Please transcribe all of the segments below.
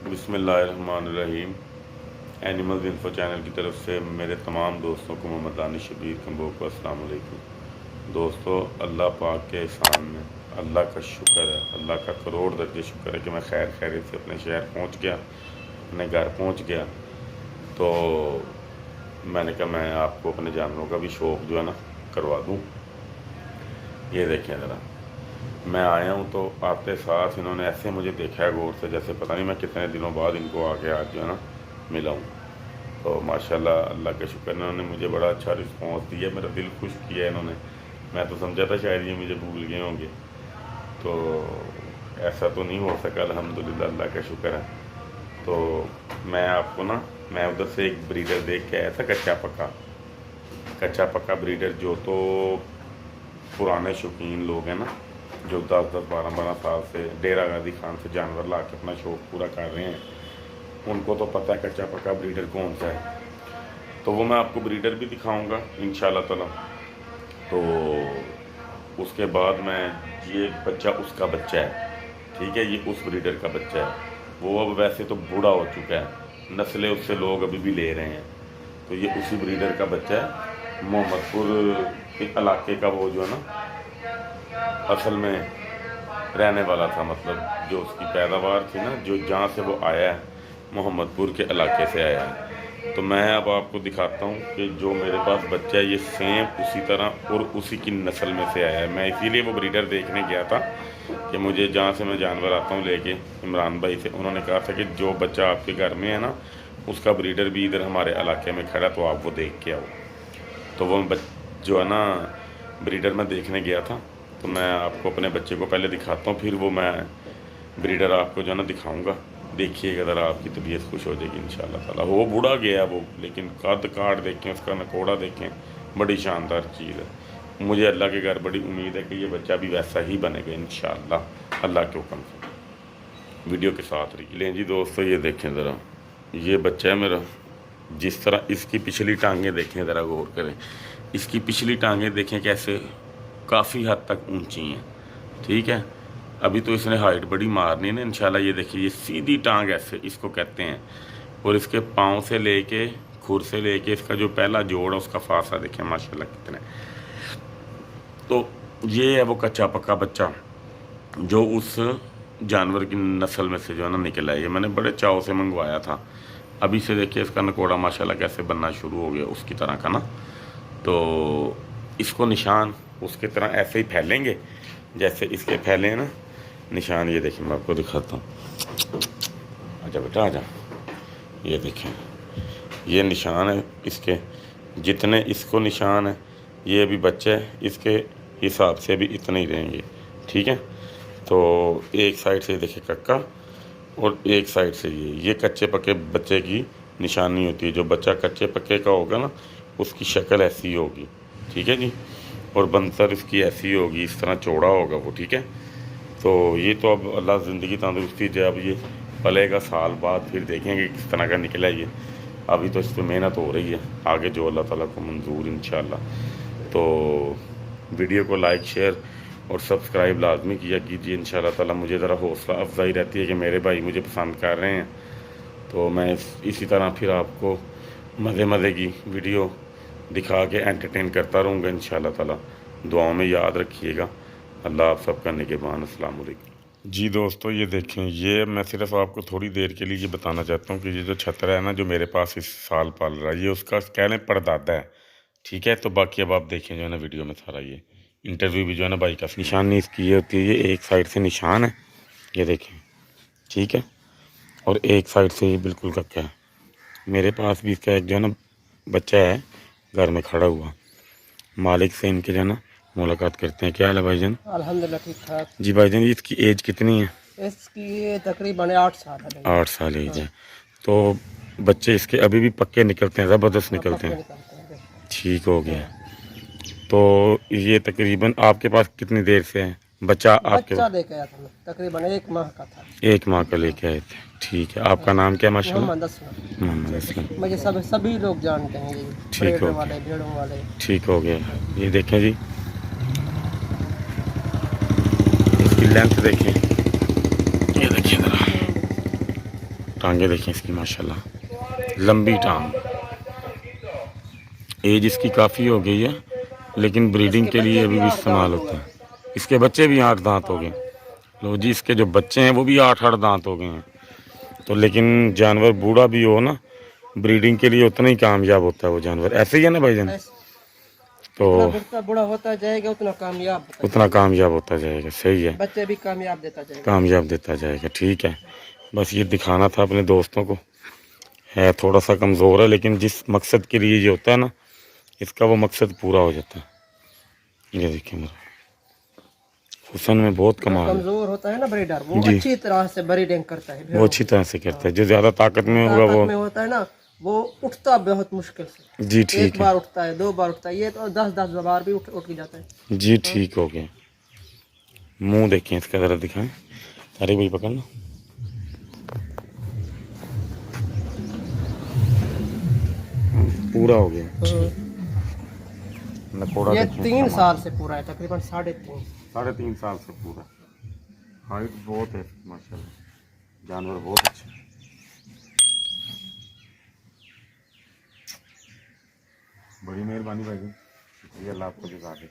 बिस्मिल्लाहिर्रहमानिर्रहीम। Animals info channel की तरफ से मेरे तमाम दोस्तों को मोहम्मद दानिश शबीर कंबो को अस्सलाम वालेकुम। दोस्तों, अल्लाह पाक के एहसान में अल्लाह का शुक्र है, अल्लाह का करोड़ दर्जे शुक्र है कि मैं खैर खैरियत से अपने शहर पहुंच गया, अपने घर पहुंच गया। तो मैंने कहा मैं आपको अपने जानवरों का भी शौक़ जो है ना करवा दूँ। ये देखें ज़रा, मैं आया हूँ तो आते साथ इन्होंने ऐसे मुझे देखा है गौर से, जैसे पता नहीं मैं कितने दिनों बाद इनको आके आज जो है ना मिला हूँ। तो माशाल्लाह अल्लाह का शुक्र, इन्होंने मुझे बड़ा अच्छा रिस्पॉन्स दिया, मेरा दिल खुश किया इन्होंने। मैं तो समझा था शायद ये मुझे भूल गए होंगे, तो ऐसा तो नहीं हो सका, अल्हम्दुलिल्लाह अल्लाह का शुक्र है। तो मैं आपको ना, मैं उधर से एक ब्रीडर देख के आया था, कच्चा पक्का ब्रीडर, जो तो पुराने शौकीन लोग हैं ना, जो 10-10, 12-12 साल से डेरा गाजी खान से जानवर ला के अपना शौक़ पूरा कर रहे हैं, उनको तो पता है कच्चा पक्का ब्रीडर कौन सा है। तो वो मैं आपको ब्रीडर भी दिखाऊंगा इंशाल्लाह ताला। तो उसके बाद मैं, ये बच्चा उसका बच्चा है, ठीक है, ये उस ब्रीडर का बच्चा है। वो अब वैसे तो बूढ़ा हो चुका है, नस्लें उससे लोग अभी भी ले रहे हैं। तो ये उसी ब्रीडर का बच्चा है। मोहम्मदपुर के इलाके का वो जो है ना असल में रहने वाला था, मतलब जो उसकी पैदावार थी ना, जो जहाँ से वो आया है, मोहम्मदपुर के इलाके से आया है। तो मैं अब आपको दिखाता हूँ कि जो मेरे पास बच्चा है ये सेम उसी तरह और उसी की नस्ल में से आया है। मैं इसीलिए वो ब्रीडर देखने गया था कि मुझे जहाँ से मैं जानवर आता हूँ लेके, इमरान भाई से, उन्होंने कहा था कि जो बच्चा आपके घर में है ना, उसका ब्रीडर भी इधर हमारे इलाके में खड़ा, तो आप वो देख के आओ। तो वो जो है ना ब्रीडर मैं देखने गया था। तो मैं आपको अपने बच्चे को पहले दिखाता हूँ, फिर वो मैं ब्रीडर आपको जो है ना दिखाऊँगा। देखिएगा ज़रा, आपकी तबीयत खुश हो जाएगी इंशाल्लाह ताला। वो बूढ़ा गया वो, लेकिन कद काट देखें, उसका नकोड़ा देखें, बड़ी शानदार चीज़ है। मुझे अल्लाह के घर बड़ी उम्मीद है कि ये बच्चा भी वैसा ही बनेगा इंशाल्लाह, अल्लाह के हुक्म से। वीडियो के साथ रहिए। लें जी दोस्तों, ये देखें ज़रा, ये बच्चा है मेरा। जिस तरह इसकी पिछली टांगें देखें, ज़रा गौर करें, इसकी पिछली टांगें देखें कैसे काफ़ी हद तक ऊँची हैं, ठीक है। अभी तो इसने हाइट बड़ी मारनी है ना इंशाल्लाह। ये देखिए, ये सीधी टांग ऐसे इसको कहते हैं, और इसके पाँव से लेके खुर से लेके इसका जो पहला जोड़ है उसका फासला देखें माशाल्लाह कितने। तो ये है वो कच्चा पक्का बच्चा जो उस जानवर की नस्ल में से जो है ना निकला है। ये मैंने बड़े चाव से मंगवाया था। अभी से देखिए इसका नकोड़ा माशाल्लाह कैसे बनना शुरू हो गया उसकी तरह का ना। तो इसको निशान उसके तरह ऐसे ही फैलेंगे जैसे इसके फैले हैं ना निशान। ये देखिए मैं आपको दिखाता हूँ, आजा बेटा आजा। ये देखें, ये निशान है इसके, जितने इसको निशान है, ये अभी बच्चे है, इसके हिसाब से भी इतने ही रहेंगे, ठीक है। तो एक साइड से देखिए कक्का, और एक साइड से ये कच्चे पक्के बच्चे की निशानी होती है। जो बच्चा कच्चे पक्के का होगा ना, उसकी शक्ल ऐसी होगी, ठीक है जी, और बंसर इसकी ऐसी होगी, इस तरह चौड़ा होगा वो, ठीक है। तो ये तो अब अल्लाह ज़िंदगी तंदुरुस्ती दे, अब ये पलेगा साल बाद, फिर देखेंगे किस तरह का निकला ये। अभी तो इस पर मेहनत हो रही है, आगे जो अल्लाह ताला को मंजूर इंशाल्लाह। तो वीडियो को लाइक, शेयर और सब्सक्राइब लाजमी किया कीजिए इंशाल्लाह ताला। मुझे ज़रा हौसला अफजाई रहती है कि मेरे भाई मुझे पसंद कर रहे हैं, तो मैं इसी तरह फिर आपको मज़े की वीडियो दिखा के एंटरटेन करता रहूँगा इंशाल्लाह ताला। दुआओं में याद रखिएगा। अल्लाह आप सबका निगहबान। अस्सलाम वालेकुम। जी दोस्तों, ये देखें, ये मैं सिर्फ आपको थोड़ी देर के लिए ये बताना चाहता हूँ कि ये जो छतरा है ना, जो मेरे पास इस साल पाल रहा है, ये उसका कह लें परदादा है, ठीक है। तो बाकी अब आप देखें जो है ना वीडियो में सारा ये इंटरव्यू भी जो है ना भाई का। निशानी इसकी ये होती है, ये एक साइड से निशान है, ये देखें, ठीक है, और एक साइड से ये बिल्कुल कक्का है। मेरे पास भी इसका एक जो है ना बच्चा है घर में खड़ा हुआ। मालिक से इनके जो है ना मुलाकात करते हैं। क्या हाल है भाईजान? अल्हम्दुलिल्लाह ठीक ठाक। जी भाईजान, इसकी एज कितनी है? इसकी तकरीबन 8 साल है। 8 साल एज है। तो बच्चे इसके अभी भी पक्के निकलते हैं, ज़बरदस्त निकलते हैं, ठीक हो गया। तो ये तकरीबन आपके पास कितनी देर से है बच्चा? आपके बच्चा लेके आया था, तकरीबन 1 माह का था। 1 माह का लेके आए थे, ठीक है। आपका नाम क्या? माशाल्लाह मोहम्मद असलम। असलम। मुझे सभी लोग जानते हैं जी, ठीक हो वाले, भेड़ों वाले। ठीक हो गया। ये देखें जी, इसकी लेंथ देखें, ये देखिए ज़रा, टांगे देखें इसकी माशाल्लाह, लंबी टांग। एज इसकी काफ़ी हो गई है, लेकिन ब्रीडिंग के लिए अभी भी इस्तेमाल होता है। इसके बच्चे भी 8 दांत हो गए। लो जी, इसके जो बच्चे हैं वो भी 8-8 दांत हो गए हैं। तो लेकिन जानवर बूढ़ा भी हो ना, ब्रीडिंग के लिए उतना ही कामयाब होता है वो जानवर। ऐसे ही है ना भाईजान? तो जितना बड़ा होता जाएगा उतना कामयाब होता जाएगा। सही है, बच्चे भी कामयाब देता जाएगा। कामयाब देता जाएगा। ठीक है, बस ये दिखाना था अपने दोस्तों को। है थोड़ा सा कमज़ोर है, लेकिन जिस मकसद के लिए ये होता है ना, इसका वो मकसद पूरा हो जाता है। ये देखिए मेरा हुसन में बहुत कमाल है। कमजोर होता है ना ब्रीडर, वो जी। अच्छी तरह से ब्रीडिंग करता है। वो अच्छी तरह से करता है। जो ज़्यादा ताकत में होगा वो होता है ना, वो उठता बहुत मुश्किल से। जी ठीक एक बार उठता है, 2 बार उठता है, ये तो 10-10 बार भी उठ जाता है। जी ठीक हो गया। मुंह देखें इसका, ज़रा दिखाएं। अरे भाई पकड़ना। पूरा हो गया। नकोड़ा ये देखें 3 इसका, साल से पूरा है, तकरीबन 3.5। 3.5 साल से पूरा। हाइट बहुत है माशाल्लाह, जानवर बहुत अच्छा है। बड़ी मेहरबानी भाई, शुक्रिया, अल्लाह आपको जज़ा दे।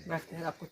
बैठते हैं आपको